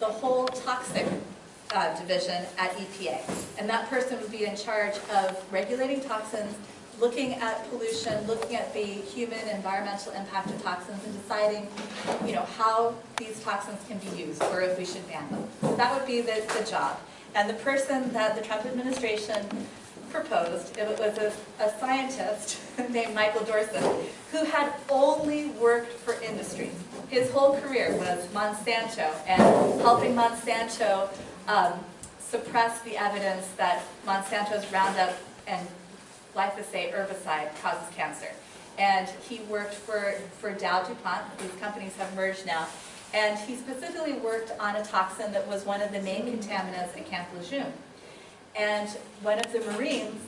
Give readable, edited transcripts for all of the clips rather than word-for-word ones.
the whole toxic division at EPA. And that person would be in charge of regulating toxins, looking at pollution, looking at the human environmental impact of toxins, and deciding, how these toxins can be used, or if we should ban them. So that would be the job. And the person that the Trump administration proposed, it was a scientist named Michael Dorset, who had only worked for industry. His whole career was Monsanto, and helping Monsanto suppress the evidence that Monsanto's Roundup and glyphosate herbicide causes cancer. And he worked for Dow DuPont. These companies have merged now. And he specifically worked on a toxin that was one of the main contaminants at Camp Lejeune. And one of the Marines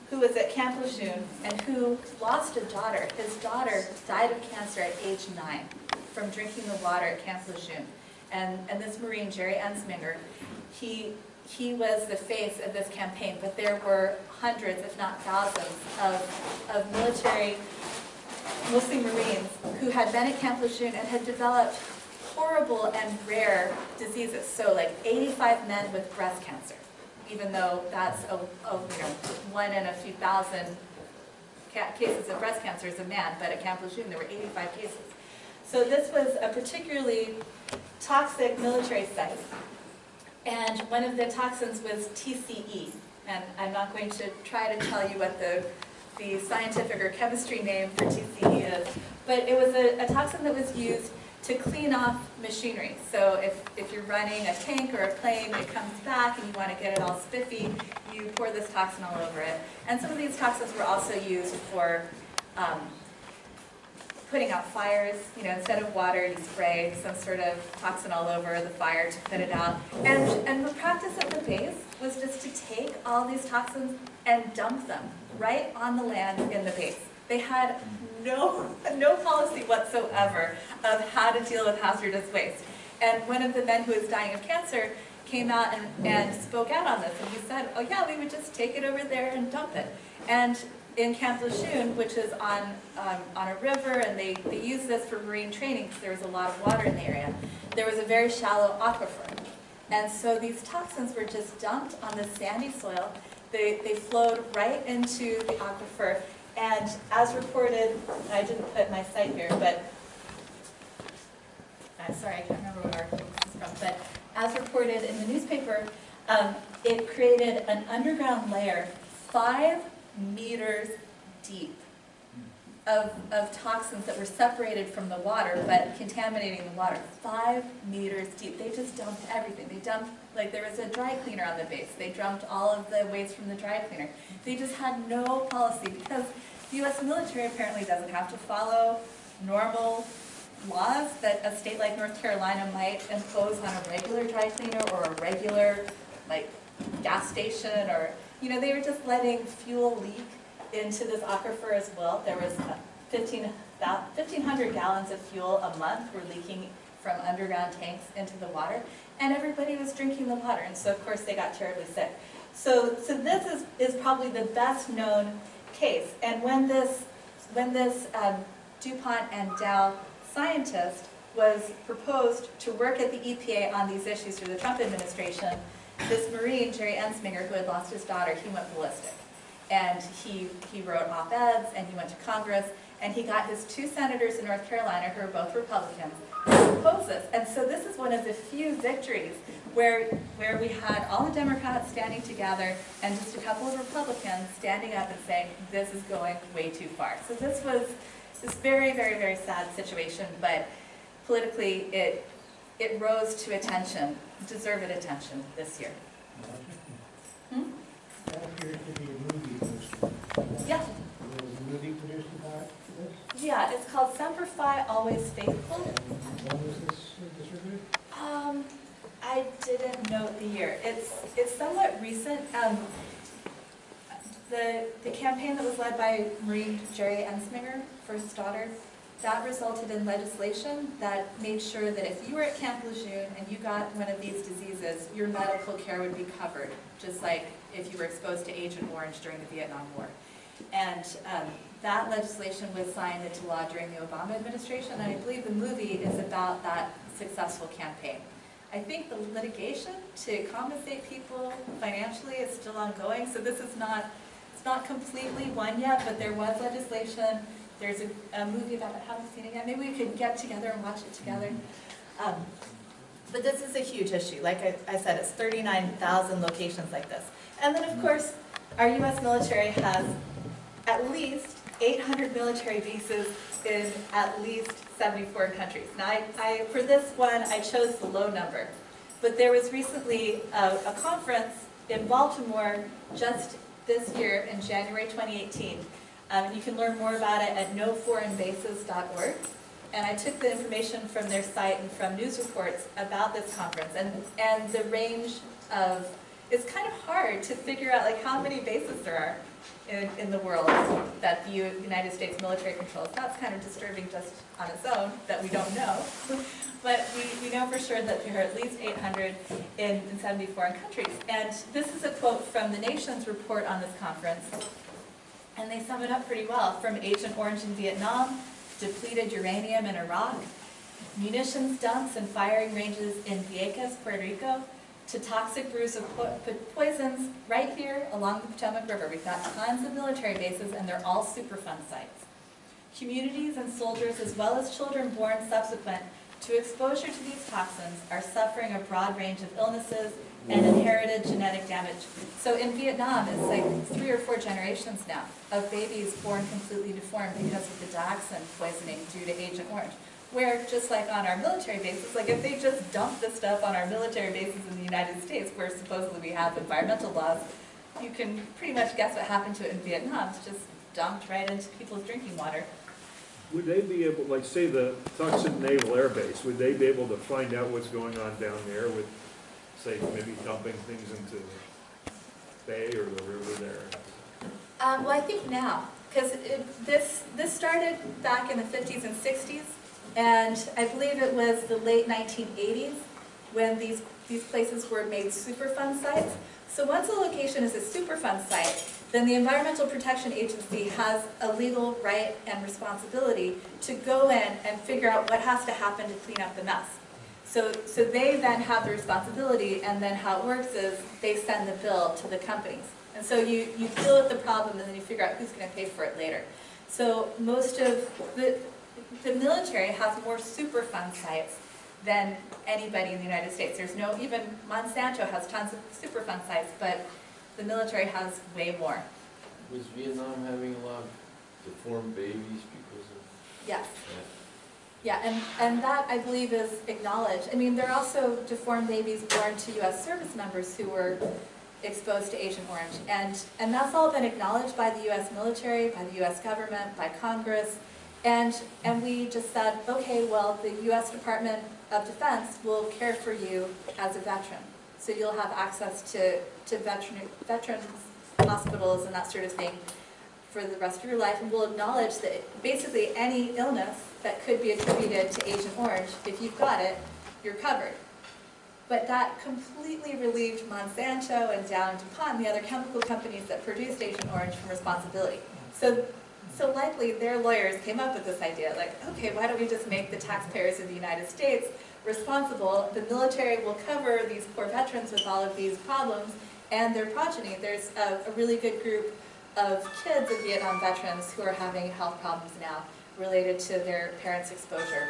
who was at Camp Lejeune and who lost a daughter, his daughter died of cancer at age 9 from drinking the water at Camp Lejeune. And this Marine, Jerry Ensminger, he was the face of this campaign, but there were hundreds, if not thousands, of military, mostly Marines, who had been at Camp Lejeune and had developed horrible and rare diseases. So like 85 men with breast cancer, even though that's one in a few thousand cases of breast cancer is a man, but at Camp Lejeune there were 85 cases. So this was a particularly toxic military site. And one of the toxins was TCE. And I'm not going to try to tell you what the scientific or chemistry name for TCE is, but it was a toxin that was used to clean off machinery. So if you're running a tank or a plane, it comes back and you want to get it all spiffy, you pour this toxin all over it. And some of these toxins were also used for putting out fires. Instead of water, you spray some sort of toxin all over the fire to put it out. And the practice at the base was just to take all these toxins and dump them right on the land in the base. They had no policy whatsoever of how to deal with hazardous waste. And one of the men who was dying of cancer came out and spoke out on this. And he said, oh yeah, we would just take it over there and dump it. And in Camp Lejeune, which is on a river, and they use this for marine training because there was a lot of water in the area, there was a very shallow aquifer. And so these toxins were just dumped on the sandy soil. They flowed right into the aquifer. And as reported, I didn't put my site here, but I'm sorry, I can't remember what article this is from, but as reported in the newspaper, it created an underground layer 5 meters deep of toxins that were separated from the water, but contaminating the water. 5 meters deep. They just dumped everything. They dumped, like there was a dry cleaner on the base. They dumped all of the waste from the dry cleaner. They just had no policy because the U.S. military apparently doesn't have to follow normal laws that a state like North Carolina might impose on a regular dry cleaner or a regular gas station, or they were just letting fuel leak into this aquifer as well. There was 1,500 gallons of fuel a month were leaking from underground tanks into the water, and everybody was drinking the water, and so of course they got terribly sick. So this is probably the best known case. And when this DuPont and Dow scientist was proposed to work at the EPA on these issues through the Trump administration, this Marine, Jerry Ensminger, who had lost his daughter, he went ballistic. And he wrote op-eds, and he went to Congress, and he got his 2 senators in North Carolina, who are both Republicans, to oppose this. And so this is one of the few victories where we had all the Democrats standing together and just a couple of Republicans standing up and saying, this is going way too far. So this was this very, very, very sad situation, but politically it rose to attention, deserved attention this year. That appears to be a movie poster. Yeah. There was a movie produced about this? Yeah, it's called Semper Fi, Always Faithful. And when was this distributed? I didn't note the year. It's somewhat recent. The campaign that was led by Marine Jerry Ensminger for his daughter, that resulted in legislation that made sure that if you were at Camp Lejeune and you got one of these diseases, your medical care would be covered, just like if you were exposed to Agent Orange during the Vietnam War. And that legislation was signed into law during the Obama administration, and I believe the movie is about that successful campaign. I think the litigation to compensate people financially is still ongoing, so this is not, it's not completely won yet, but there was legislation. There's a movie about it. I haven't seen it yet. Maybe we could get together and watch it together. But this is a huge issue. Like I said, it's 39,000 locations like this. And then, of course, our U.S. military has at least 800 military bases in at least 74 countries. Now, for this one, I chose the low number. But there was recently a conference in Baltimore just this year in January 2018. You can learn more about it at noforeignbases.org. And I took the information from their site and from news reports about this conference. And the range of, it's kind of hard to figure out like how many bases there are in the world that the United States military controls. That's kind of disturbing just on its own, that we don't know. But we know for sure that there are at least 800 in 70 foreign countries. And this is a quote from the Nation's report on this conference. And they sum it up pretty well. From Agent Orange in Vietnam, depleted uranium in Iraq, munitions dumps and firing ranges in Vieques, Puerto Rico, to toxic brews of poisons right here along the Potomac River. We've got tons of military bases, and they're all Superfund sites. Communities and soldiers, as well as children born subsequent to exposure to these toxins, are suffering a broad range of illnesses and inherited genetic damage. So in Vietnam, it's like 3 or 4 generations now of babies born completely deformed because of the dioxin poisoning due to Agent Orange. Where, just like on our military bases, like if they just dump this stuff on our military bases in the United States, where supposedly we have environmental laws, you can pretty much guess what happened to it in Vietnam. It's just dumped right into people's drinking water. Would they be able, like say the Tucson Naval Air Base, would they be able to find out what's going on down there with, say, maybe dumping things into the bay or the river there? Well, I think now, because this started back in the 50s and 60s, and I believe it was the late 1980s when these places were made Superfund sites. So once a location is a Superfund site, then the Environmental Protection Agency has a legal right and responsibility to go in and figure out what has to happen to clean up the mess. So they then have the responsibility, and then how it works is they send the bill to the companies. And so you deal with the problem, and then you figure out who's going to pay for it later. So most of the military has more Superfund sites than anybody in the United States. There's no, even Monsanto has tons of Superfund sites, but the military has way more. Was Vietnam having a lot of deformed babies because of Yes. that? Yeah, and that, I believe, is acknowledged. I mean, there are also deformed babies born to U.S. service members who were exposed to Agent Orange. And that's all been acknowledged by the U.S. military, by the U.S. government, by Congress. And we just said, okay, well, the U.S. Department of Defense will care for you as a veteran. So you'll have access to veterans hospitals and that sort of thing for the rest of your life. And we'll acknowledge that basically any illness that could be attributed to Agent Orange, if you've got it, you're covered. But that completely relieved Monsanto and Dow and DuPont and the other chemical companies that produced Agent Orange from responsibility. So likely their lawyers came up with this idea, like, okay, why don't we just make the taxpayers of the United States responsible? The military will cover these poor veterans with all of these problems and their progeny. There's a really good group of kids of Vietnam veterans who are having health problems now related to their parents' exposure.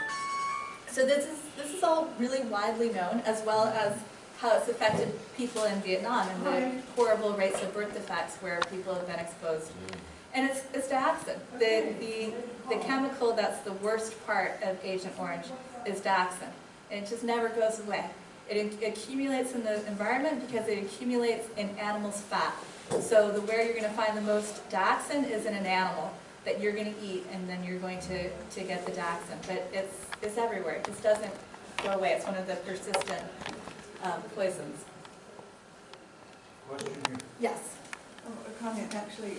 So this is all really widely known, as well as how it's affected people in Vietnam and the horrible rates of birth defects where people have been exposed. And it's dioxin. The chemical that's the worst part of Agent Orange is dioxin. And it just never goes away. It accumulates in the environment because it accumulates in animals' fat. So where you're going to find the most dioxin is in an animal that you're going to eat, and then you're going to get the dioxin. But it's everywhere. It just doesn't go away. It's one of the persistent poisons. Question here. Yes. A comment, actually.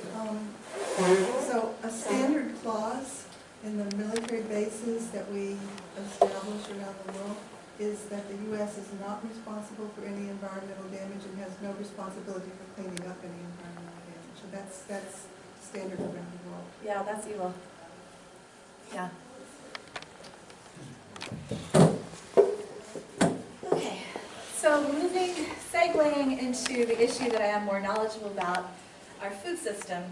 So a standard clause in the military bases that we establish around the world is that the U.S. is not responsible for any environmental damage and has no responsibility for cleaning up any environmental damage. So that's standard around the world. Yeah, that's evil. Yeah. Okay. So segueing into the issue that I am more knowledgeable about, our food system,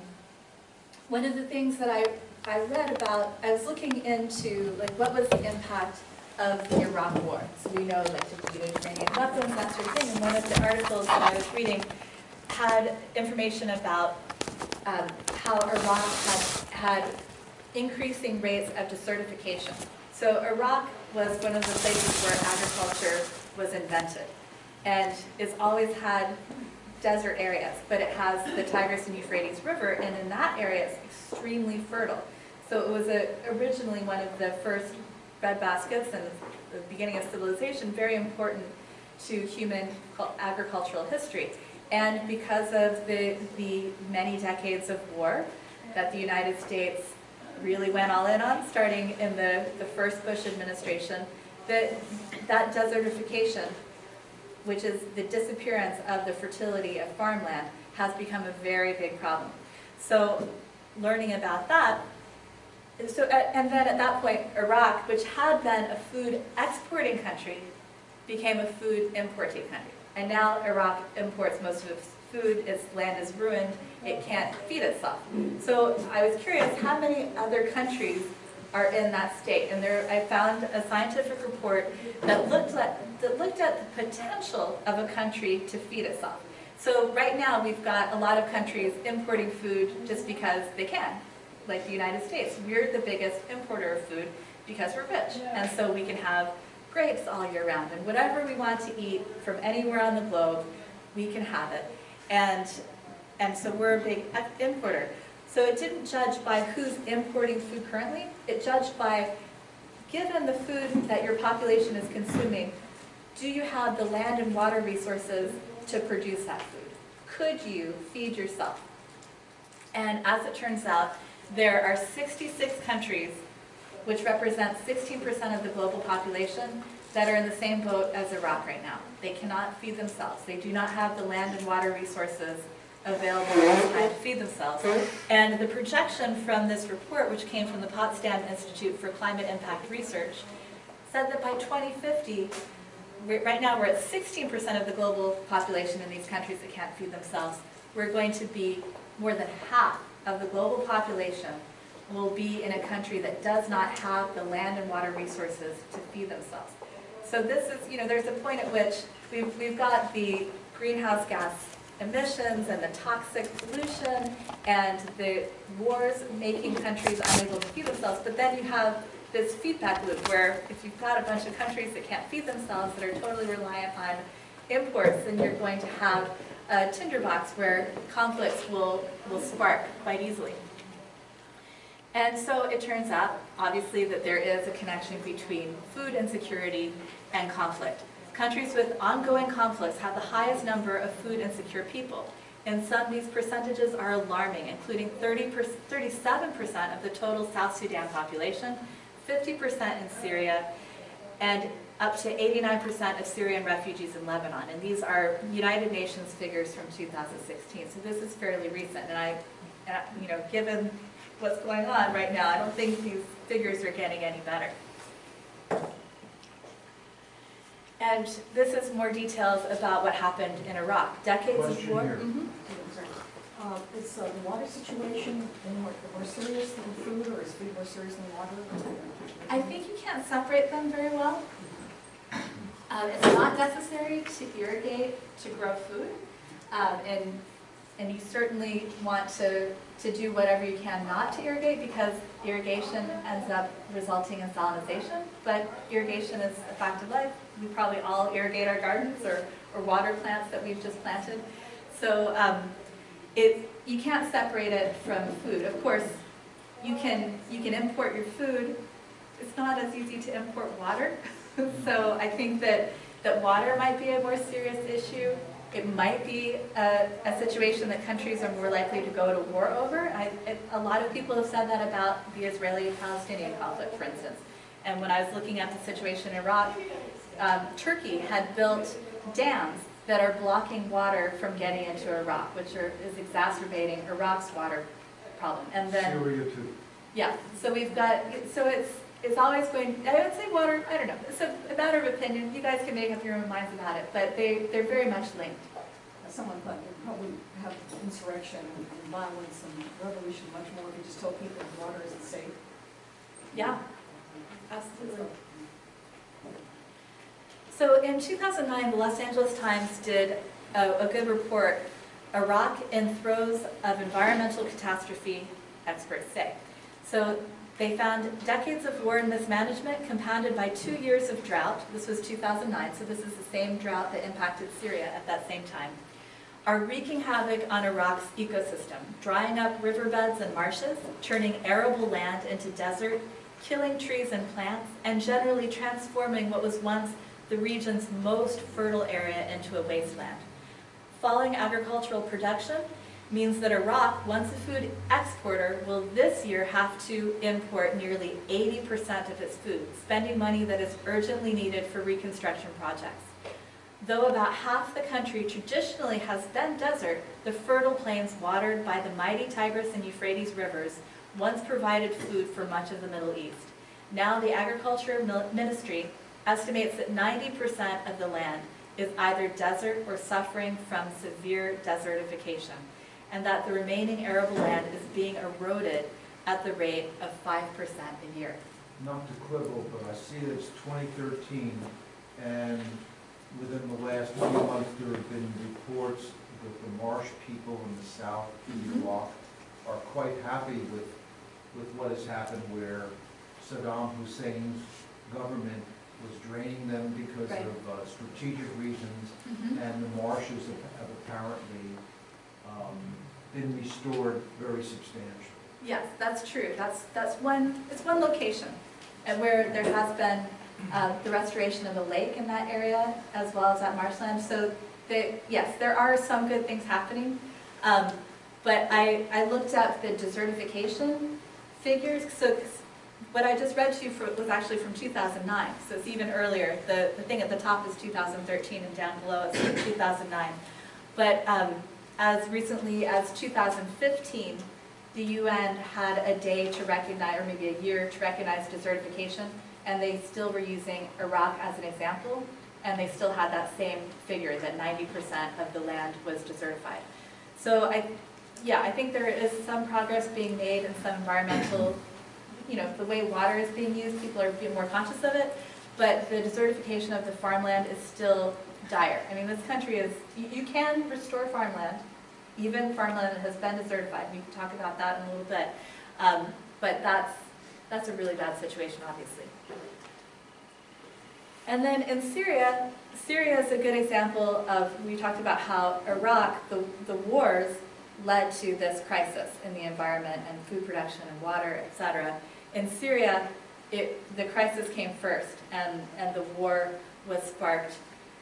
one of the things that I read about, I was looking into like what was the impact of the Iraq War. So we know like depleted uranium weapons, that sort of thing, and one of the articles that I was reading had information about how Iraq had increasing rates of desertification. So Iraq was one of the places where agriculture was invented, and it's always had desert areas, but it has the Tigris and Euphrates River, and in that area it's extremely fertile. So it was originally one of the first breadbaskets and the beginning of civilization, very important to human agricultural history. And because of the many decades of war that the United States really went all in on, starting in the first Bush administration, that desertification, which is the disappearance of the fertility of farmland, has become a very big problem. So learning about that, and then at that point, Iraq, which had been a food exporting country, became a food importing country. And now Iraq imports most of its food, its land is ruined, it can't feed itself. So I was curious how many other countries are in that state. And I found a scientific report that looked at the potential of a country to feed itself. So right now we've got a lot of countries importing food just because they can, like the United States. We're the biggest importer of food because we're rich. And so we can have grapes all year round. And whatever we want to eat from anywhere on the globe, we can have it. And so we're a big importer. So it didn't judge by who's importing food currently. It judged by, given the food that your population is consuming, do you have the land and water resources to produce that food? Could you feed yourself? And as it turns out, there are 66 countries, which represent 16% of the global population, that are in the same boat as Iraq right now. They cannot feed themselves. They do not have the land and water resources available to feed themselves. And the projection from this report, which came from the Potsdam Institute for Climate Impact Research, said that by 2050, right now we're at 16% of the global population in these countries that can't feed themselves. We're going to be more than half of the global population will be in a country that does not have the land and water resources to feed themselves. So this is, there's a point at which we've got the greenhouse gas emissions and the toxic pollution and the wars making countries unable to feed themselves, but then you have this feedback loop where if you've got a bunch of countries that can't feed themselves, that are totally reliant on imports, then you're going to have a tinderbox where conflicts will spark quite easily. And so it turns out, obviously, that there is a connection between food insecurity and conflict. Countries with ongoing conflicts have the highest number of food insecure people. In some, these percentages are alarming, including 37% of the total South Sudan population, 50% in Syria, and up to 89% of Syrian refugees in Lebanon. And these are United Nations figures from 2016. So this is fairly recent. And given what's going on right now, I don't think these figures are getting any better. And this is more details about what happened in Iraq. Decades of war. Is the water situation any more serious than food, or is food more serious than water? I think you can't separate them very well. It's not necessary to irrigate to grow food, and you certainly want to do whatever you can not to irrigate, because irrigation ends up resulting in salinization, but irrigation is a fact of life. We probably all irrigate our gardens or water plants that we've just planted. So you can't separate it from food. Of course, you can import your food. It's not as easy to import water. So I think that water might be a more serious issue. It might be a situation that countries are more likely to go to war over. A lot of people have said that about the Israeli-Palestinian conflict, for instance. And when I was looking at the situation in Iraq, Turkey had built dams that are blocking water from getting into Iraq, which is exacerbating Iraq's water problem. And then Syria too. yeah, so we've got, so is always going, I would say water, I don't know, it's a matter of opinion. You guys can make up your own minds about it, but they're very much linked. Someone thought you'd probably have insurrection and violence and revolution much more if you just told people water isn't safe. Yeah, absolutely. So in 2009, the Los Angeles Times did a good report, Iraq in throes of environmental catastrophe, experts say. So they found decades of war and mismanagement compounded by 2 years of drought. This was 2009, so this is the same drought that impacted Syria at that same time. Are wreaking havoc on Iraq's ecosystem, drying up riverbeds and marshes, turning arable land into desert, killing trees and plants, and generally transforming what was once the region's most fertile area into a wasteland. Falling agricultural production means that Iraq, once a food exporter, will this year have to import nearly 80% of its food, spending money that is urgently needed for reconstruction projects. Though about half the country traditionally has been desert, the fertile plains watered by the mighty Tigris and Euphrates rivers once provided food for much of the Middle East. Now the Agriculture Ministry estimates that 90% of the land is either desert or suffering from severe desertification, and that the remaining arable land is being eroded at the rate of 5% a year. Not to quibble, but I see that it's 2013, and within the last few months there have been reports that the marsh people in the south of Iraq are quite happy with what has happened, where Saddam Hussein's government was draining them because Right. of strategic reasons, and the marshes have apparently been restored very substantially. Yes, that's true. It's one location, and where there has been the restoration of a lake in that area as well as that marshland. So yes, there are some good things happening, but I looked at the desertification figures. So what I just read to you was actually from 2009, so it's even earlier. The thing at the top is 2013 and down below it's 2009. But as recently as 2015, the UN had a day to recognize, or maybe a year to recognize desertification, and they still were using Iraq as an example, and they still had that same figure that 90% of the land was desertified. So I think there is some progress being made in some environmental, the way water is being used, people are being more conscious of it, but the desertification of the farmland is still dire. I mean, this country is, you can restore farmland, even farmland that has been desertified. We can talk about that in a little bit, but that's a really bad situation, obviously. And then in Syria is a good example of, we talked about how Iraq, the wars led to this crisis in the environment and food production and water, etc. In Syria, the crisis came first, and the war was sparked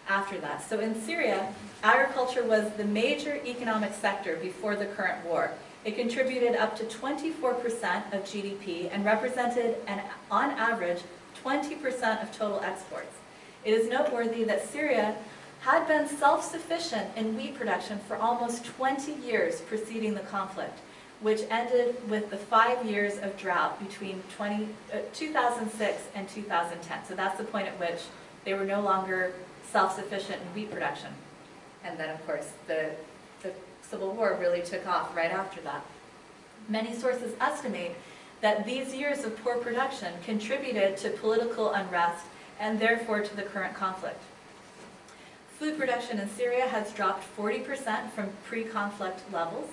after that. So in Syria, agriculture was the major economic sector before the current war. It contributed up to 24% of GDP and represented, on average, 20% of total exports. It is noteworthy that Syria had been self-sufficient in wheat production for almost 20 years preceding the conflict, which ended with the 5 years of drought between 2006 and 2010. So that's the point at which they were no longer self-sufficient in wheat production. And then, of course, the Civil War really took off right after that. Many sources estimate that these years of poor production contributed to political unrest and therefore to the current conflict. Food production in Syria has dropped 40% from pre-conflict levels.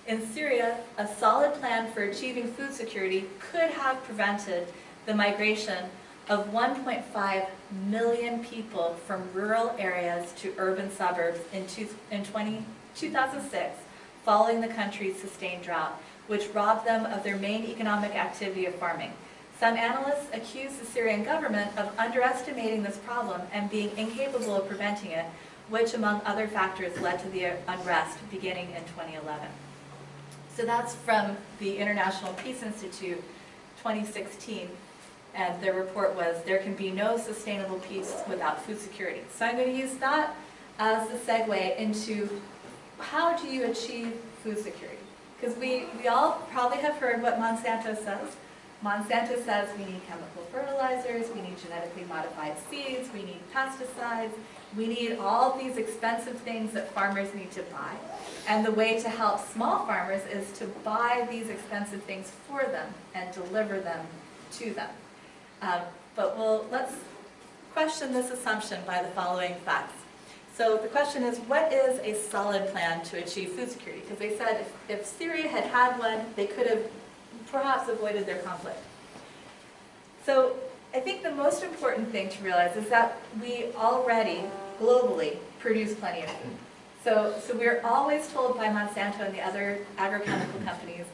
In Syria, a solid plan for achieving food security could have prevented the migration of 1.5 million people from rural areas to urban suburbs in 2006, following the country's sustained drought, which robbed them of their main economic activity of farming. Some analysts accuse the Syrian government of underestimating this problem and being incapable of preventing it, which, among other factors, led to the unrest beginning in 2011. So that's from the International Peace Institute, 2016, and their report was, there can be no sustainable peace without food security. So I'm going to use that as the segue into how do you achieve food security? Because we all probably have heard what Monsanto says. Monsanto says we need chemical fertilizers, we need genetically modified seeds, we need pesticides, we need all these expensive things that farmers need to buy. And the way to help small farmers is to buy these expensive things for them and deliver them to them. Let's question this assumption by the following facts. So the question is, what is a solid plan to achieve food security? Because they said if Syria had had one, they could have perhaps avoided their conflict. So I think the most important thing to realize is that we already, globally, produce plenty of food. So we're always told by Monsanto and the other agrochemical companies,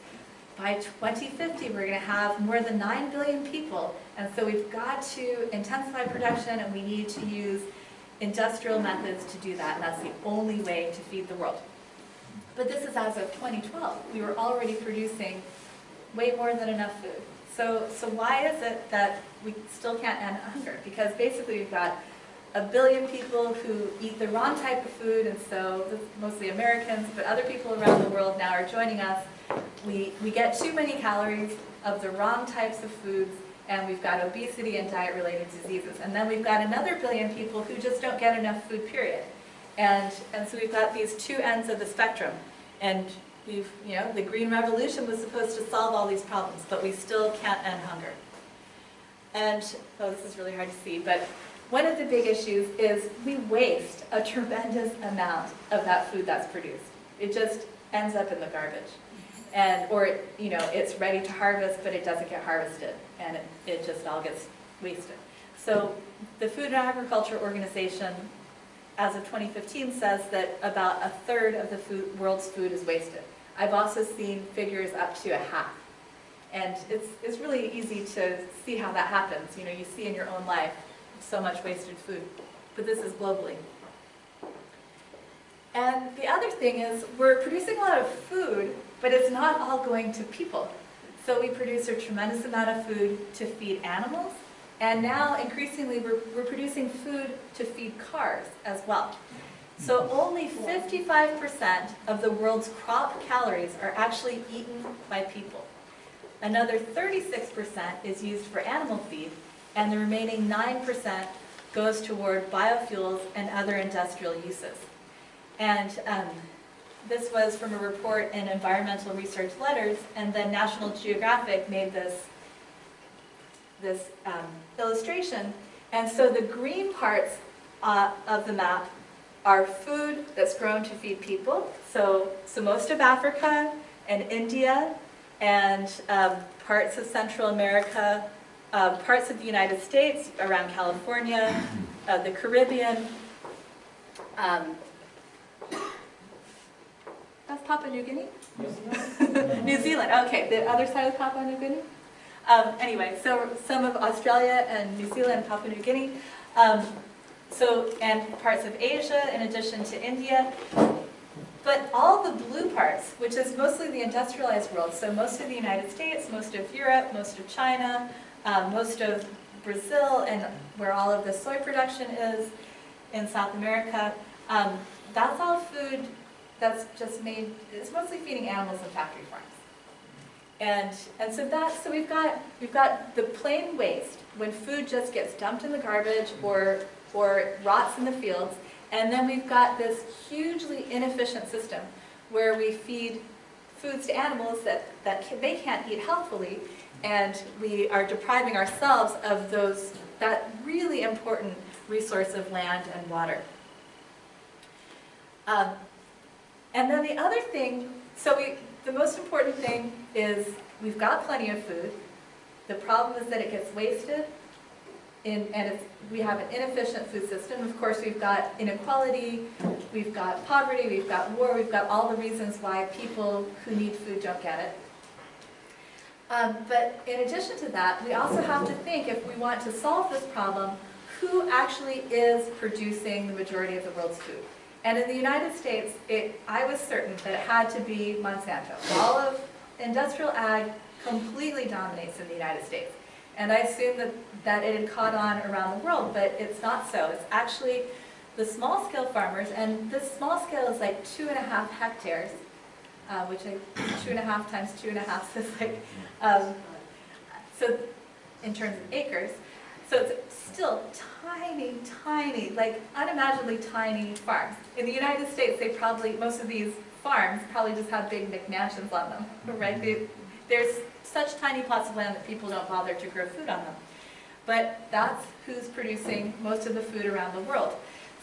by 2050 we're going to have more than 9 billion people, and so we've got to intensify production and we need to use industrial methods to do that, and that's the only way to feed the world. But this is as of 2012. We were already producing way more than enough food. So why is it that we still can't end hunger? Because basically we've got 1 billion people who eat the wrong type of food, and so mostly Americans, but other people around the world now are joining us. We get too many calories of the wrong types of foods, and we've got obesity and diet-related diseases. And then we've got another 1 billion people who just don't get enough food, period. And so we've got these two ends of the spectrum. And the Green Revolution was supposed to solve all these problems, but we still can't end hunger. And, this is really hard to see, but one of the big issues is we waste a tremendous amount of that food that's produced. It just ends up in the garbage. Or it's ready to harvest, but it doesn't get harvested, and it just all gets wasted. So the Food and Agriculture Organization, as of 2015, says that about 1/3 of the world's food is wasted. I've also seen figures up to 1/2. And it's really easy to see how that happens. You see in your own life so much wasted food. But this is globally. And the other thing is we're producing a lot of food, but it's not all going to people. So we produce a tremendous amount of food to feed animals, and now increasingly we're producing food to feed cars as well. So only 55% of the world's crop calories are actually eaten by people. Another 36% is used for animal feed, and the remaining 9% goes toward biofuels and other industrial uses. And this was from a report in Environmental Research Letters, and then National Geographic made this illustration. And so the green parts of the map are food that's grown to feed people. So most of Africa and India and parts of Central America, parts of the United States, around California, the Caribbean. That's Papua New Guinea? New Zealand, okay, the other side of Papua New Guinea. Anyway, so some of Australia and New Zealand and Papua New Guinea. And parts of Asia in addition to India. But all the blue parts, which is mostly the industrialized world, so most of the United States, most of Europe, most of China, most of Brazil, and where all of the soy production is in South America, that's all food that's just made, it's mostly feeding animals in factory farms. And so we've got the plain waste, when food just gets dumped in the garbage or rots in the fields, and then we've got this hugely inefficient system where we feed foods to animals that they can't eat healthfully, and we are depriving ourselves of that really important resource of land and water. And then the other thing, the most important thing is we've got plenty of food. The problem is that it gets wasted, we have an inefficient food system. Of course, we've got inequality, we've got poverty, we've got war, we've got all the reasons why people who need food don't get it. But in addition to that, we also have to think, if we want to solve this problem, who actually is producing the majority of the world's food? And in the United States, I was certain that it had to be Monsanto. All of industrial ag completely dominates in the United States. And I assumed that it had caught on around the world, but it's not so. It's actually the small-scale farmers, and this small scale is like 2.5 hectares, which 2.5 times 2.5 is like, So in terms of acres, so it's still tiny, tiny, like unimaginably tiny farms. In the United States, most of these farms probably just have big McMansions on them, right? There's such tiny plots of land that people don't bother to grow food on them. But that's who's producing most of the food around the world.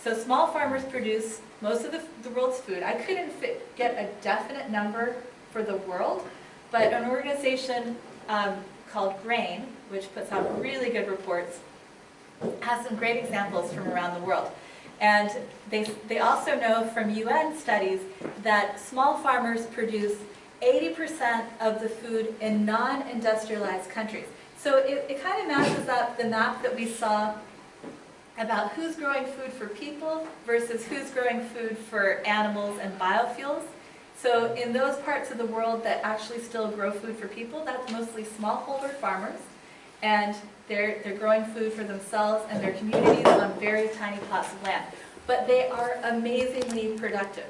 So small farmers produce most of the world's food. I couldn't get a definite number for the world, but an organization called GRAIN, which puts out really good reports, has some great examples from around the world. And they also know from UN studies that small farmers produce 80% of the food in non-industrialized countries. So it kind of matches up the map that we saw about who's growing food for people versus who's growing food for animals and biofuels. So in those parts of the world that actually still grow food for people, that's mostly smallholder farmers, and they're growing food for themselves and their communities on very tiny plots of land. But they are amazingly productive.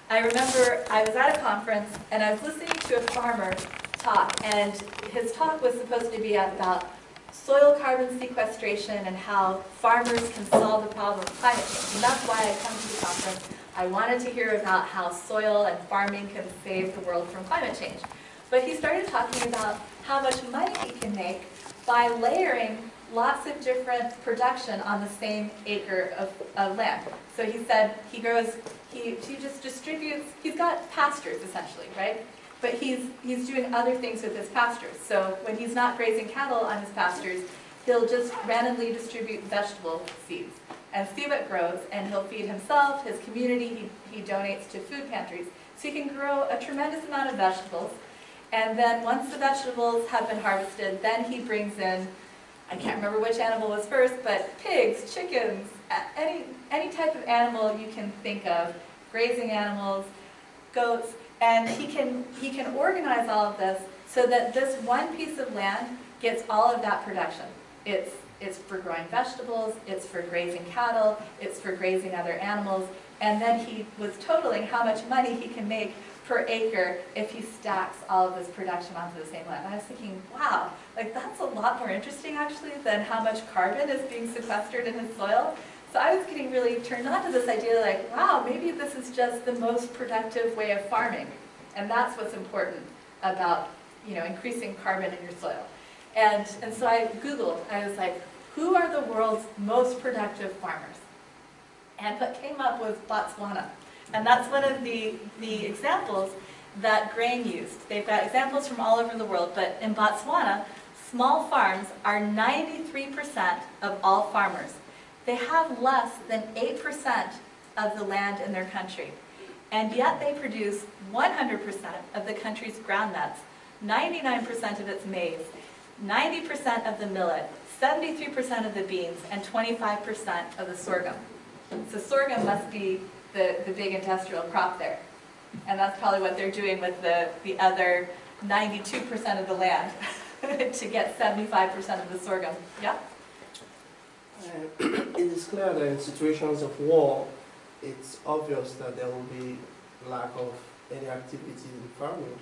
I remember I was at a conference and I was listening to a farmer talk, and his talk was supposed to be about soil carbon sequestration and how farmers can solve the problem of climate change. And that's why I come to the conference. I wanted to hear about how soil and farming can save the world from climate change. But he started talking about how much money he can make by layering lots of different production on the same acre of land. So he said he just distributes, he's got pastures essentially, right? But he's doing other things with his pastures. So when he's not grazing cattle on his pastures, he'll just randomly distribute vegetable seeds and see what grows, and he'll feed himself, his community, he donates to food pantries. So he can grow a tremendous amount of vegetables, and then once the vegetables have been harvested, then he brings in, I can't remember which animal was first, but pigs, chickens, any type of animal you can think of, grazing animals, goats, and he can organize all of this so that this one piece of land gets all of that production. It's for growing vegetables, it's for grazing cattle, it's for grazing other animals, and then he was totaling how much money he can make per acre if he stacks all of this production onto the same land. And I was thinking, wow, like that's a lot more interesting actually than how much carbon is being sequestered in his soil. So I was getting really turned on to this idea, like, wow, maybe this is just the most productive way of farming. And that's what's important about, increasing carbon in your soil. And so I Googled, I was like, who are the world's most productive farmers? And what came up was Botswana. And that's one of the examples that GRAIN used. They've got examples from all over the world, but in Botswana, small farms are 93% of all farmers. They have less than 8% of the land in their country. And yet they produce 100% of the country's groundnuts, 99% of its maize, 90% of the millet, 73% of the beans, and 25% of the sorghum. So sorghum must be the big industrial crop there. And that's probably what they're doing with the other 92% of the land to get 75% of the sorghum. Yeah? It is clear that in situations of war, it's obvious that there will be lack of any activity in farming.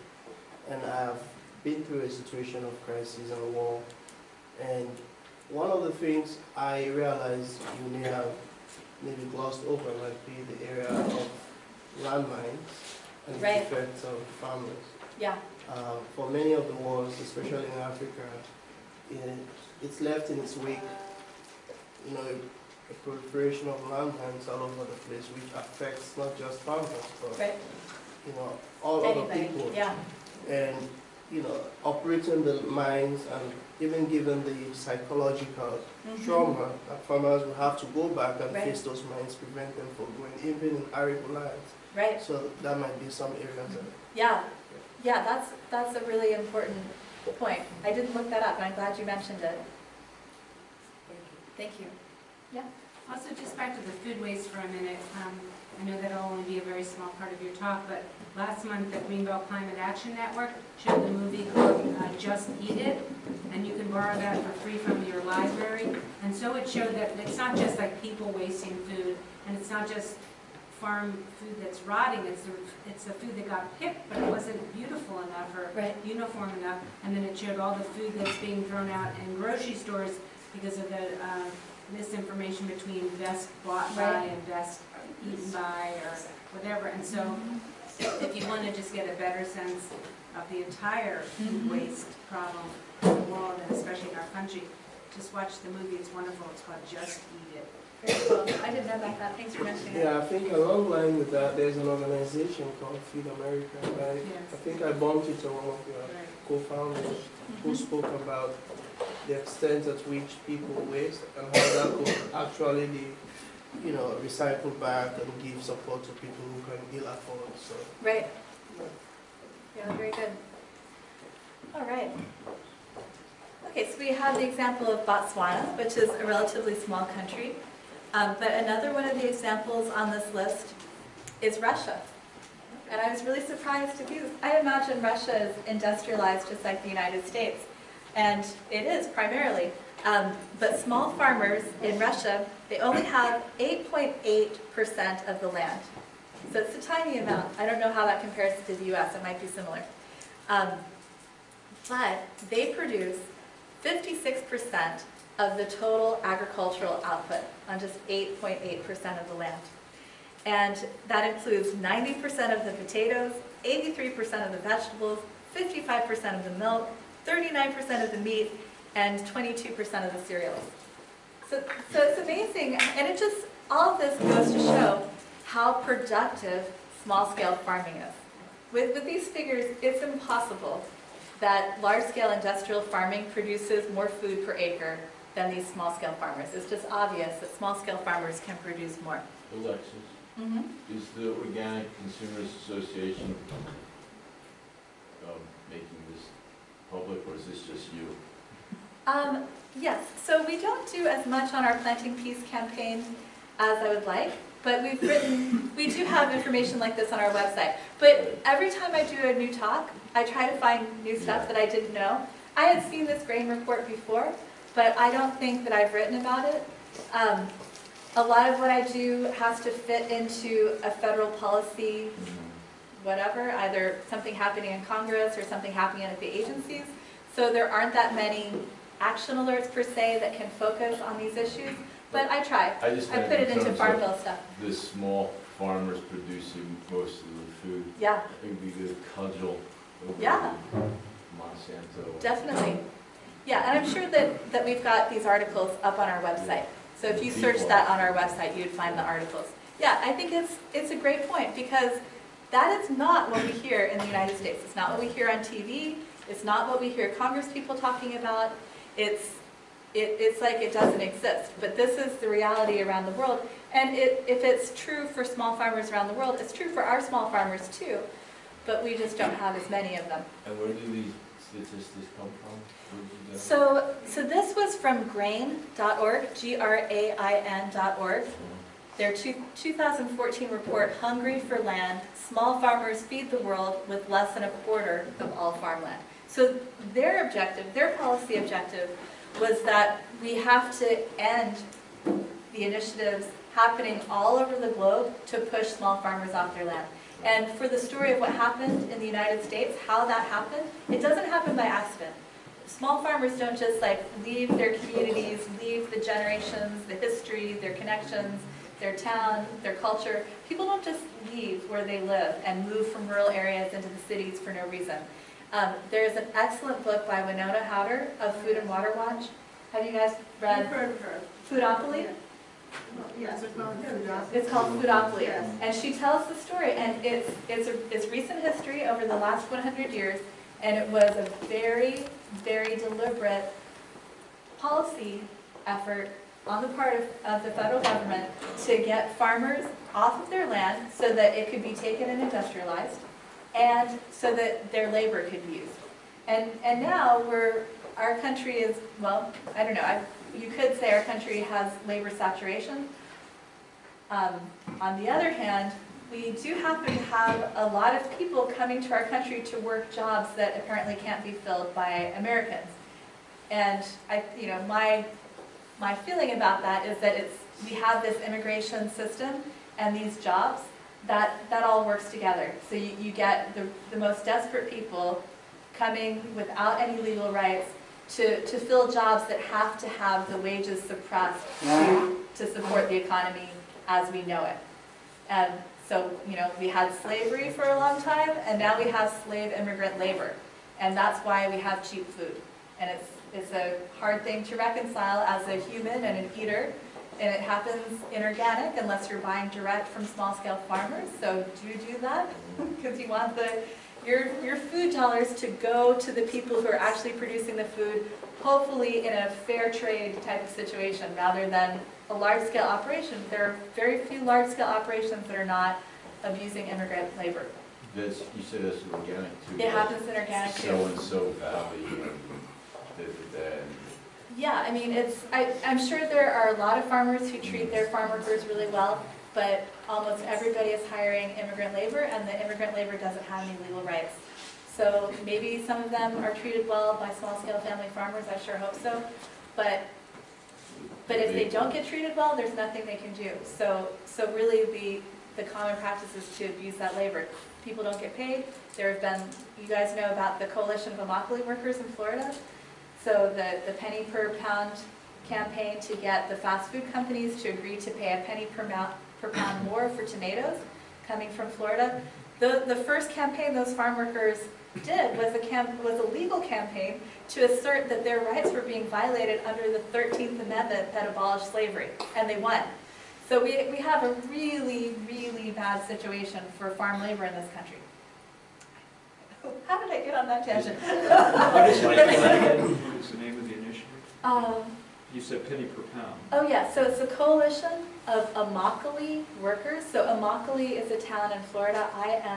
And I have been through a situation of crisis and war. And one of the things I realized you may have maybe glossed over might be the area of landmines and the effects of farmers. Yeah. For many of the wars, especially in Africa, it's left in its wake, a proliferation of landmines all over the place, which affects not just farmers, but all other people. Yeah. And operating the mines and even given the psychological trauma that farmers will have to go back and face those mines, prevent them from going, even in arid lands. Right. So that might be some areas that. Yeah, that's a really important point. I didn't look that up, and I'm glad you mentioned it. Thank you. Yeah. Also, just back to the food waste for a minute. I know that'll only be a very small part of your talk, but last month the Greenbelt Climate Action Network showed the movie called Just Eat It, and you can borrow that for free from your library. And so it showed that it's not just like people wasting food, and it's not just farm food that's rotting, it's the food that got picked, but it wasn't beautiful enough or Right. uniform enough. And then it showed all the food that's being thrown out in grocery stores because of the misinformation between best bought by Right. and best eaten by or whatever. And so if you want to just get a better sense of the entire food waste problem in the world, and especially in our country, just watch the movie. It's wonderful. It's called Just Eat It. Very cool. I didn't know about that. Thanks for mentioning it. Yeah, I think along line with that, there's an organization called Feed America, right? Yes. I think I bumped into one of your Right. co-founders who spoke about the extent at which people waste and how that could actually be, recycled back and give support to people who can ill afford. So, Right. Yeah, very good. All right. Okay, so we have the example of Botswana, which is a relatively small country. But another one of the examples on this list is Russia. And I was really surprised to see this. I imagine Russia is industrialized just like the United States. And it is primarily. But small farmers in Russia, they only have 8.8% of the land. So it's a tiny amount. I don't know how that compares to the US. It might be similar. But they produce 56% of the total agricultural output on just 8.8% of the land. And that includes 90% of the potatoes, 83% of the vegetables, 55% of the milk, 39% of the meat, and 22% of the cereals. So it's amazing, and it just, all of this goes to show how productive small-scale farming is. With these figures, it's impossible that large-scale industrial farming produces more food per acre than these small-scale farmers. It's just obvious that small-scale farmers can produce more. Alexis, is the Organic Consumers Association making this public, or is this just you? Yes, so we don't do as much on our Planting Peace campaign as I would like, but we do have information like this on our website. But every time I do a new talk, I try to find new stuff that I didn't know. I had seen this grain report before, but I don't think that I've written about it. A lot of what I do has to fit into a federal policy, whatever, either something happening in Congress or something happening at the agencies. So there aren't that many action alerts per se that can focus on these issues, but I try. I put it into Farm Bill stuff. The small farmers producing most of the food. Yeah. It would be good to cudgel over Yeah. Monsanto. Definitely. Yeah, and I'm sure that we've got these articles up on our website. So if you search that on our website, you'd find the articles. Yeah, I think it's a great point, because that is not what we hear in the United States. It's not what we hear on TV. It's not what we hear Congress people talking about. It's like it doesn't exist. But this is the reality around the world. And if it's true for small farmers around the world, it's true for our small farmers too. But we just don't have as many of them. And where do these statistics come from? Where did you get So this was from grain.org, GRAIN.org. Their 2014 report, Hungry for Land, Small Farmers Feed the World with Less than a quarter of all farmland. So their objective, their policy objective, was that we have to end the initiatives happening all over the globe to push small farmers off their land. And for the story of what happened in the United States, how that happened, it doesn't happen by accident. Small farmers don't just leave their communities, leave the generations, the history, their connections, their town, their culture. People don't just leave where they live and move from rural areas into the cities for no reason. There's an excellent book by Winona Howder of Food and Water Watch. Have you guys read Foodopoly? Yes, It's called Foodopoly. Yes. And she tells the story, and it's recent history over the last 100 years, and it was a very, very deliberate policy effort on the part of the federal government to get farmers off of their land so that it could be taken and industrialized, and so that their labor could be used. And now our country is, well, I don't know, you could say our country has labor saturation. On the other hand, we do happen to have a lot of people coming to our country to work jobs that apparently can't be filled by Americans. And my feeling about that is that we have this immigration system, and these jobs, that all works together. So you get the most desperate people coming without any legal rights to fill jobs that have to have the wages suppressed to support the economy as we know it. And so, we had slavery for a long time, and now we have slave immigrant labor. And that's why we have cheap food. And it's a hard thing to reconcile as a human and an eater. And it happens inorganic unless you're buying direct from small-scale farmers. So do that because you want your food dollars to go to the people who are actually producing the food, hopefully in a fair trade type of situation rather than a large-scale operation. There are very few large-scale operations that are not abusing immigrant labor. You said that's organic too. It happens in organic too. So-and-so valley and that. Yeah, I mean, I'm sure there are a lot of farmers who treat their farm workers really well, but almost everybody is hiring immigrant labor, and the immigrant labor doesn't have any legal rights. So maybe some of them are treated well by small-scale family farmers, I sure hope so, but if they don't get treated well, there's nothing they can do. So really the common practice is to abuse that labor. People don't get paid. There have been, you guys know about the Coalition of Immokalee Workers in Florida. So the penny per pound campaign to get the fast food companies to agree to pay a penny per pound more for tomatoes coming from Florida. The first campaign those farm workers did was a legal campaign to assert that their rights were being violated under the 13th Amendment that abolished slavery, and they won. So we have a really, really bad situation for farm labor in this country. How did I get on that tangent? What's the name of the initiative? You said penny per pound. Oh yeah, so it's a coalition of Immokalee workers. So Immokalee is a town in Florida, Immokelee.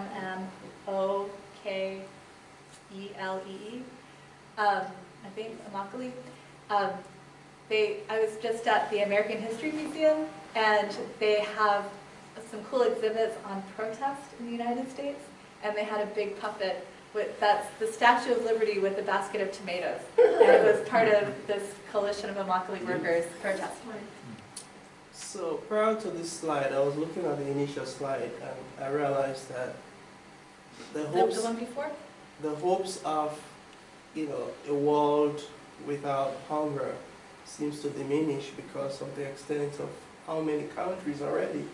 I think Immokalee. I was just at the American History Museum, and they have some cool exhibits on protest in the United States, and they had a big puppet that's the Statue of Liberty with a basket of tomatoes. And it was part of this coalition of Immokalee workers protest. So prior to this slide, I was looking at the initial slide, and I realized that the one before? The hopes of, a world without hunger seems to diminish because of the extent of how many countries already,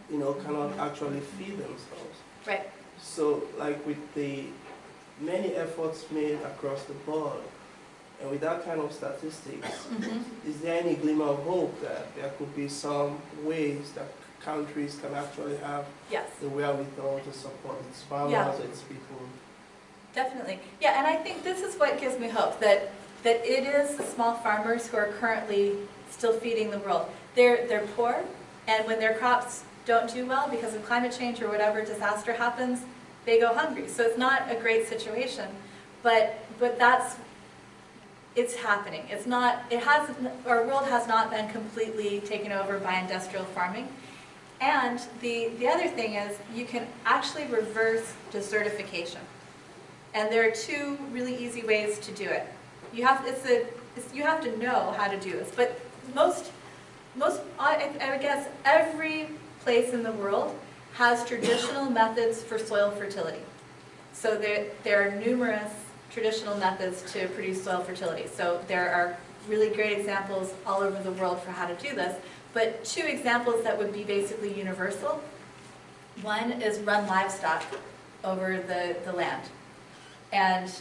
cannot actually feed themselves. Right. So, like with the many efforts made across the board, and with that kind of statistics, is there any glimmer of hope that there could be some ways that countries can actually have the wherewithal to support its farmers, its people? Definitely. Yeah, and I think this is what gives me hope, that it is the small farmers who are currently still feeding the world. They're poor, and when their crops don't do well because of climate change or whatever disaster happens, they go hungry. So it's not a great situation, but it's happening. Our world has not been completely taken over by industrial farming. And the other thing is you can actually reverse desertification. And there are two really easy ways to do it. You have to know how to do this. But I would guess every place in the world has traditional methods for soil fertility. So there are numerous traditional methods to produce soil fertility. So there are really great examples all over the world for how to do this. But two examples that would be basically universal. One is run livestock over the land. And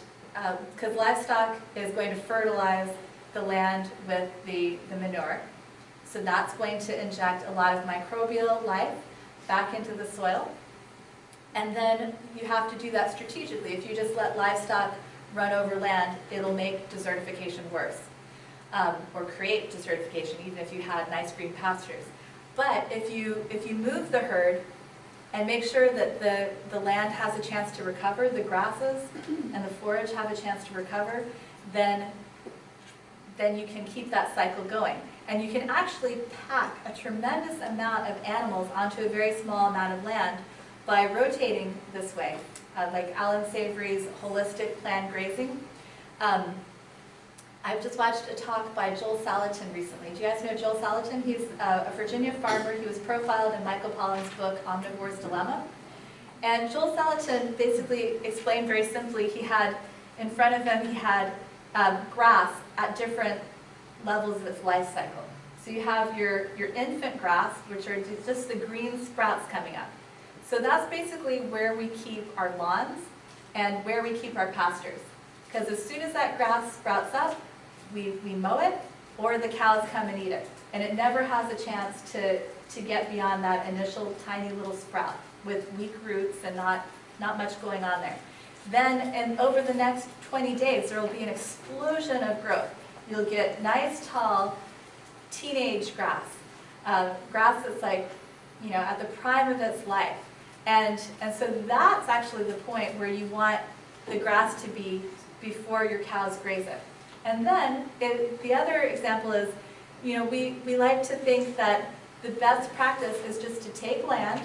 because livestock is going to fertilize the land with the manure. So that's going to inject a lot of microbial life back into the soil. And then you have to do that strategically. If you just let livestock run over land, it'll make desertification worse. Or create desertification, even if you had nice green pastures. But if you move the herd and make sure that the land has a chance to recover, the grasses and the forage have a chance to recover, then you can keep that cycle going. And you can actually pack a tremendous amount of animals onto a very small amount of land by rotating this way, like Alan Savory's holistic planned grazing. I've just watched a talk by Joel Salatin recently. Do you guys know Joel Salatin? He's a Virginia farmer. He was profiled in Michael Pollan's book, Omnivore's Dilemma. And Joel Salatin basically explained very simply, he had, in front of him, he had grass at different levels of its life cycle. So you have your infant grass, which are just the green sprouts coming up. So that's basically where we keep our lawns and where we keep our pastures. Because as soon as that grass sprouts up, we mow it, or the cows come and eat it. And it never has a chance to get beyond that initial tiny little sprout with weak roots and not much going on there. Then, and over the next 20 days, there will be an explosion of growth. You'll get nice, tall, teenage grass. Grass that's like, you know, at the prime of its life. And so that's actually the point where you want the grass to be before your cows graze it. And then, the other example is, you know, we like to think that the best practice is just to take land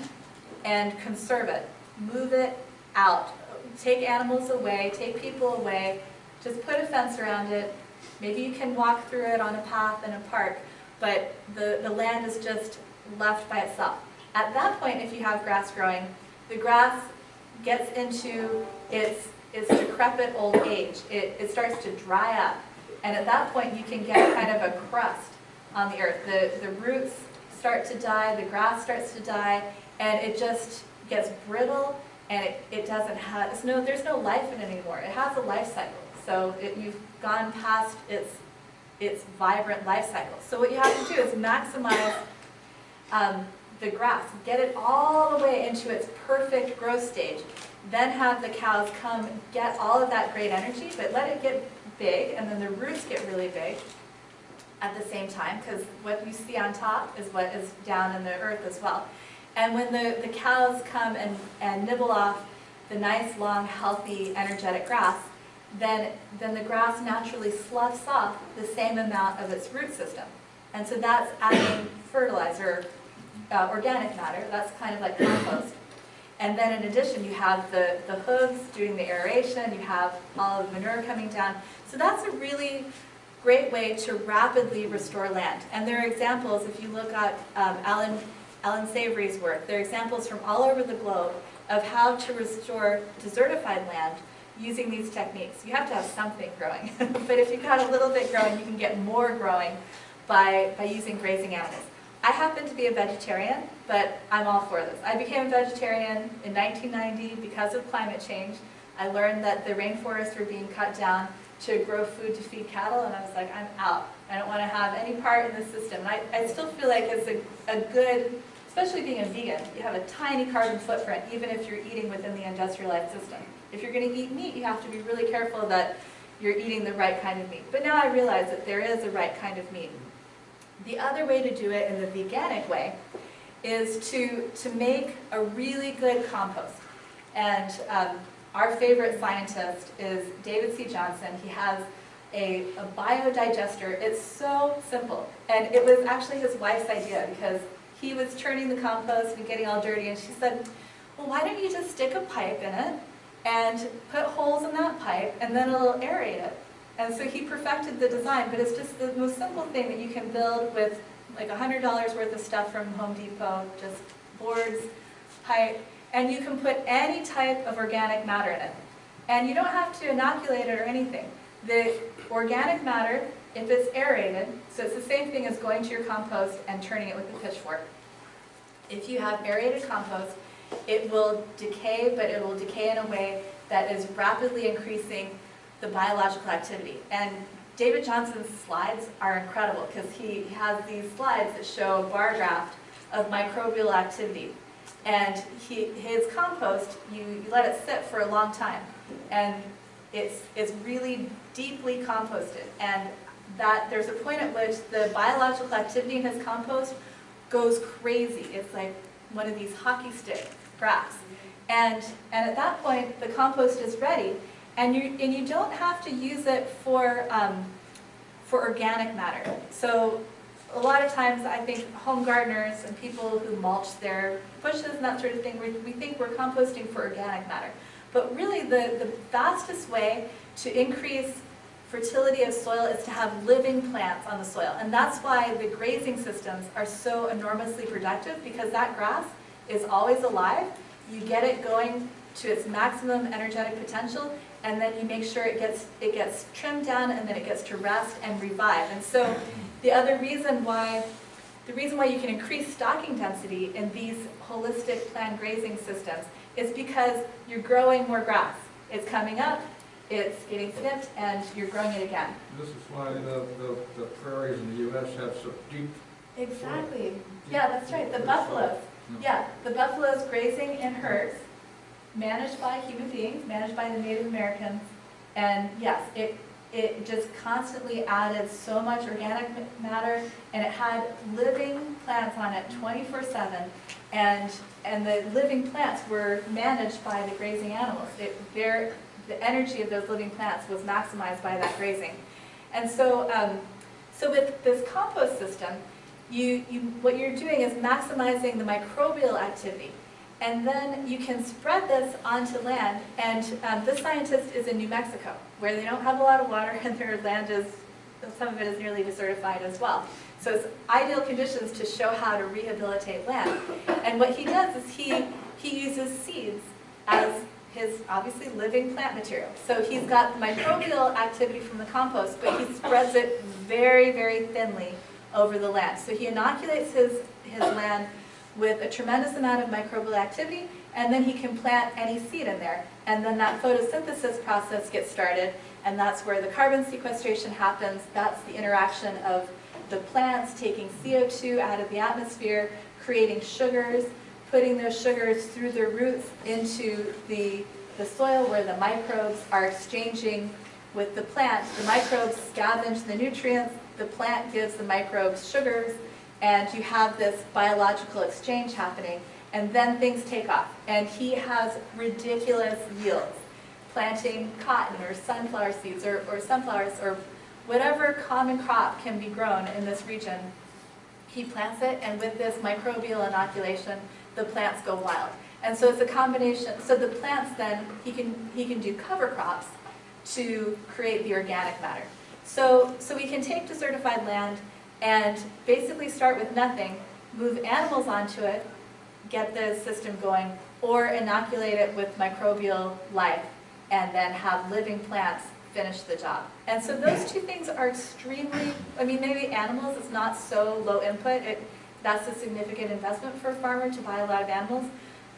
and conserve it, move it out, take animals away, take people away, just put a fence around it. Maybe you can walk through it on a path in a park, but the land is just left by itself. At that point, if you have grass growing, the grass gets into its decrepit old age. It starts to dry up. And at that point, you can get kind of a crust on the earth. The roots start to die, the grass starts to die, and it just gets brittle, and it doesn't have, there's no life in it anymore. It has a life cycle. So you've gone past its vibrant life cycle. So what you have to do is maximize the grass, get it all the way into its perfect growth stage, then have the cows come get all of that great energy, but let it get big, and then the roots get really big at the same time, because what you see on top is what is down in the earth as well. And when the cows come and nibble off the nice, long, healthy, energetic grass, then the grass naturally sloughs off the same amount of its root system. And so that's adding fertilizer, organic matter. That's kind of like compost. And then in addition, you have the hooves doing the aeration, you have all of the manure coming down. So that's a really great way to rapidly restore land. And there are examples, if you look at Alan Savory's work, there are examples from all over the globe of how to restore desertified land using these techniques. You have to have something growing. But if you've got a little bit growing, you can get more growing by using grazing animals. I happen to be a vegetarian, but I'm all for this. I became a vegetarian in 1990 because of climate change. I learned that the rainforests were being cut down to grow food to feed cattle, and I was like, I'm out. I don't want to have any part in this system. And I still feel like it's a good, especially being a vegan, you have a tiny carbon footprint, even if you're eating within the industrialized system. If you're going to eat meat, you have to be really careful that you're eating the right kind of meat. But now I realize that there is a right kind of meat. The other way to do it in the veganic way is to make a really good compost. And our favorite scientist is David C. Johnson. He has a biodigester. It's so simple. And it was actually his wife's idea, because he was churning the compost and getting all dirty, and she said, well, why don't you just stick a pipe in it and put holes in that pipe, and then it'll aerate it. And so he perfected the design, but it's just the most simple thing that you can build with like $100 worth of stuff from Home Depot, just boards, pipe, and you can put any type of organic matter in it. And you don't have to inoculate it or anything. The organic matter, if it's aerated, so it's the same thing as going to your compost and turning it with a pitchfork. If you have aerated compost, it will decay, but it will decay in a way that is rapidly increasing the biological activity. And David Johnson's slides are incredible, because he has these slides that show a bar graph of microbial activity. And his compost, you let it sit for a long time, and it's really deeply composted. And that there's a point at which the biological activity in his compost goes crazy. It's like one of these hockey stick graphs. And at that point, the compost is ready. And you don't have to use it for organic matter. So a lot of times I think home gardeners and people who mulch their bushes and that sort of thing, we think we're composting for organic matter. But really the fastest way to increase fertility of soil is to have living plants on the soil. And that's why the grazing systems are so enormously productive, because that grass is always alive. You get it going to its maximum energetic potential, and then you make sure it gets trimmed down, and then it gets to rest and revive. And so the reason why you can increase stocking density in these holistic planned grazing systems is because you're growing more grass. It's coming up, it's getting snipped, and you're growing it again. This is why the prairies in the U.S. have so deep. Exactly. Yeah, that's right. The buffaloes. Yeah, the buffaloes grazing in herds, managed by human beings, managed by the Native Americans. And yes, it just constantly added so much organic matter, and it had living plants on it 24/7. And the living plants were managed by the grazing animals. The energy of those living plants was maximized by that grazing. And so, so with this compost system, what you're doing is maximizing the microbial activity. And then you can spread this onto land. And this scientist is in New Mexico, where they don't have a lot of water, and their land is, some of it is nearly desertified as well. So it's ideal conditions to show how to rehabilitate land. And what he does is he uses seeds as his, obviously, living plant material. So he's got the microbial activity from the compost, but he spreads it very, very thinly over the land. So he inoculates his land with a tremendous amount of microbial activity, and then he can plant any seed in there. And then that photosynthesis process gets started, and that's where the carbon sequestration happens. That's the interaction of the plants taking CO2 out of the atmosphere, creating sugars, putting those sugars through their roots into the soil where the microbes are exchanging with the plant. The microbes scavenge the nutrients, the plant gives the microbes sugars, and you have this biological exchange happening, and then things take off. And he has ridiculous yields, planting cotton or sunflower seeds or sunflowers or whatever common crop can be grown in this region. He plants it, and with this microbial inoculation, the plants go wild. And so it's a combination. So the plants then, he can do cover crops to create the organic matter. So we can take desertified land and basically start with nothing, move animals onto it, get the system going, or inoculate it with microbial life, and then have living plants finish the job. And so those two things are extremely, I mean, maybe animals is not so low input. That's a significant investment for a farmer to buy a lot of animals.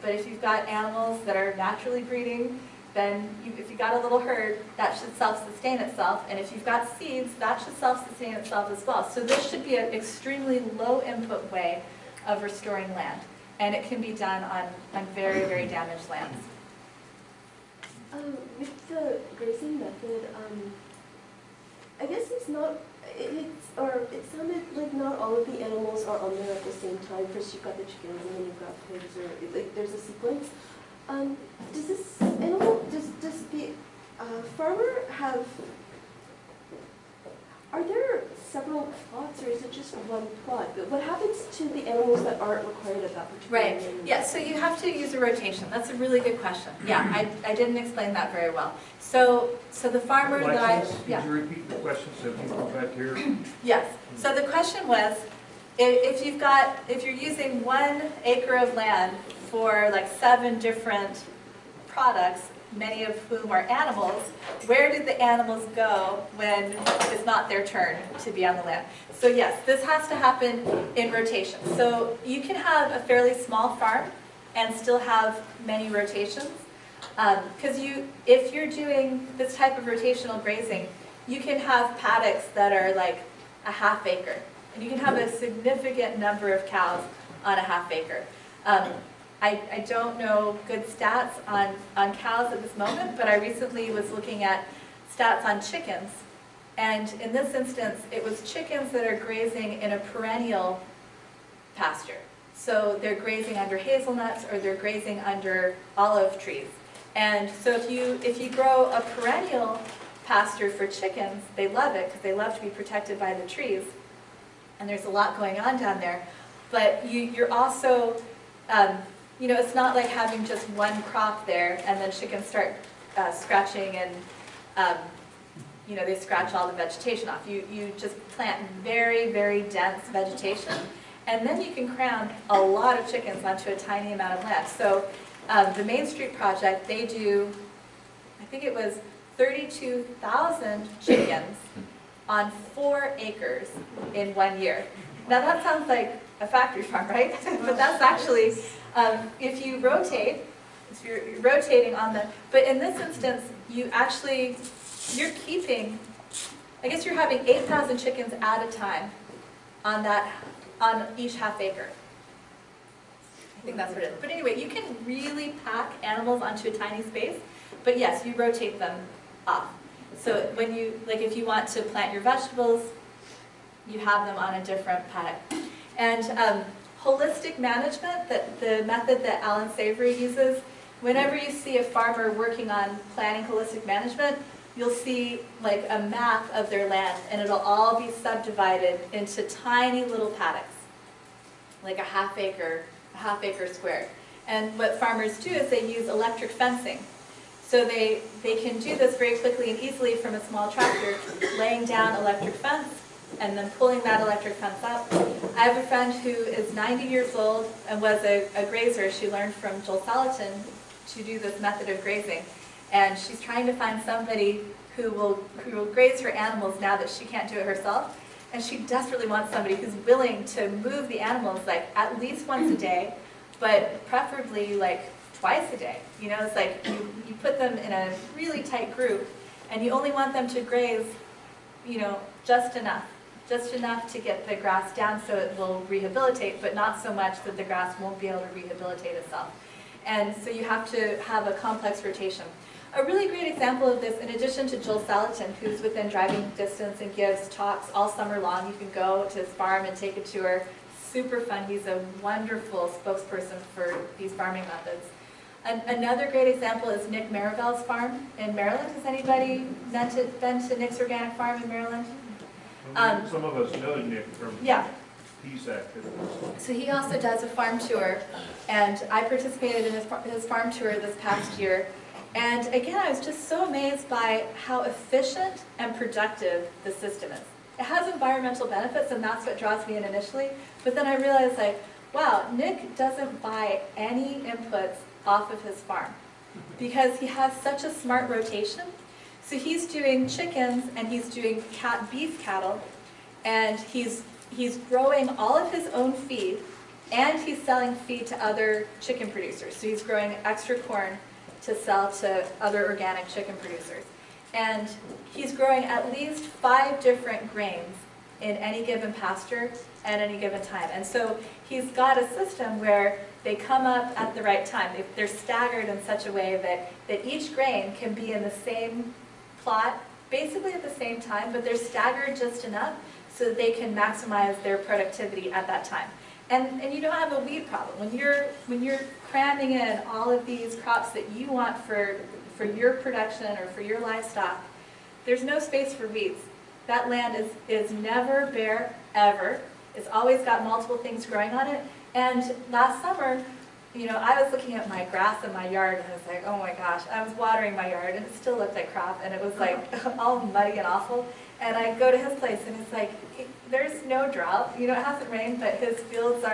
But if you've got animals that are naturally breeding, then if you've got a little herd, that should self-sustain itself. And if you've got seeds, that should self-sustain itself as well. So this should be an extremely low input way of restoring land. And it can be done on very, very damaged lands. With the grazing method, I guess it sounded like not all of the animals are on there at the same time. First you've got the chickens, and then you've got pigs, or like there's a sequence. Does the farmer have, are there several plots, or is it just one plot? What happens to the animals that aren't required at that particular Right. Yeah, so you have to use a rotation. That's a really good question. Yeah, I didn't explain that very well. So the farmer Alexis, yeah. could you repeat the question so people go back here? Yes. So the question was, if you're using 1 acre of land for like 7 different products, many of whom are animals, where did the animals go when it's not their turn to be on the land? So yes, this has to happen in rotation. So you can have a fairly small farm and still have many rotations. Because if you're doing this type of rotational grazing, you can have paddocks that are like a ½ acre. And you can have a significant number of cows on a ½ acre. I don't know good stats on cows at this moment, but I recently was looking at stats on chickens. And in this instance, it was chickens that are grazing in a perennial pasture. So they're grazing under hazelnuts, or they're grazing under olive trees. And so if you grow a perennial pasture for chickens, they love it because they love to be protected by the trees. And there's a lot going on down there. But you're also, it's not like having just one crop there and then chickens start scratching and, you know, they scratch all the vegetation off. You just plant very, very dense vegetation, and then you can cram a lot of chickens onto a tiny amount of land. So the Main Street project, they do, I think it was 32,000 chickens on 4 acres in 1 year. Now that sounds like a factory farm, right? But that's actually, if you rotate, if you're rotating on the, but in this instance, you're keeping, I guess you're having 8,000 chickens at a time on each half acre. I think that's what it is. But anyway, you can really pack animals onto a tiny space, but yes, you rotate them off. So when you, like if you want to plant your vegetables, you have them on a different paddock. And holistic management, the method that Alan Savory uses, whenever you see a farmer working on planning holistic management, you'll see like a map of their land, and it'll all be subdivided into tiny little paddocks, like a half acre square. And what farmers do is they use electric fencing. So they can do this very quickly and easily from a small tractor, laying down electric fence and then pulling that electric fence up. I have a friend who is 90 years old and was a grazer. She learned from Joel Salatin to do this method of grazing. And she's trying to find somebody who will graze her animals now that she can't do it herself. And she desperately wants somebody who's willing to move the animals like at least once a day, but preferably like twice a day. You know, it's like you put them in a really tight group and you only want them to graze, you know, just enough to get the grass down so it will rehabilitate, but not so much that the grass won't be able to rehabilitate itself. And so you have to have a complex rotation. A really great example of this, in addition to Joel Salatin, who's within driving distance and gives talks all summer long, you can go to his farm and take a tour. Super fun. He's a wonderful spokesperson for these farming methods. Another great example is Nick Marivell's farm in Maryland. Has anybody been to Nick's organic farm in Maryland? Some of us know Nick from peace activities. So he also does a farm tour, and I participated in his farm tour this past year. And again, I was just so amazed by how efficient and productive the system is. It has environmental benefits, and that's what draws me in initially. But then I realized, like, wow, Nick doesn't buy any inputs off of his farm because he has such a smart rotation. So he's doing chickens and he's doing beef cattle, and he's growing all of his own feed, and he's selling feed to other chicken producers. So he's growing extra corn to sell to other organic chicken producers. And he's growing at least 5 different grains in any given pasture at any given time. And so he's got a system where they come up at the right time. They're staggered in such a way that each grain can be in the same plot, basically at the same time, but they're staggered just enough so that they can maximize their productivity at that time. And you don't have a weed problem. When you're cramming in all of these crops that you want for your production or for your livestock, there's no space for weeds. That land is never bare, ever. It's always got multiple things growing on it. And last summer, you know, I was looking at my grass in my yard and I was like, oh my gosh, I was watering my yard and it still looked like crap and it was like all muddy and awful. And I go to his place and it's like, there's no drought, you know, it hasn't rained, but his fields are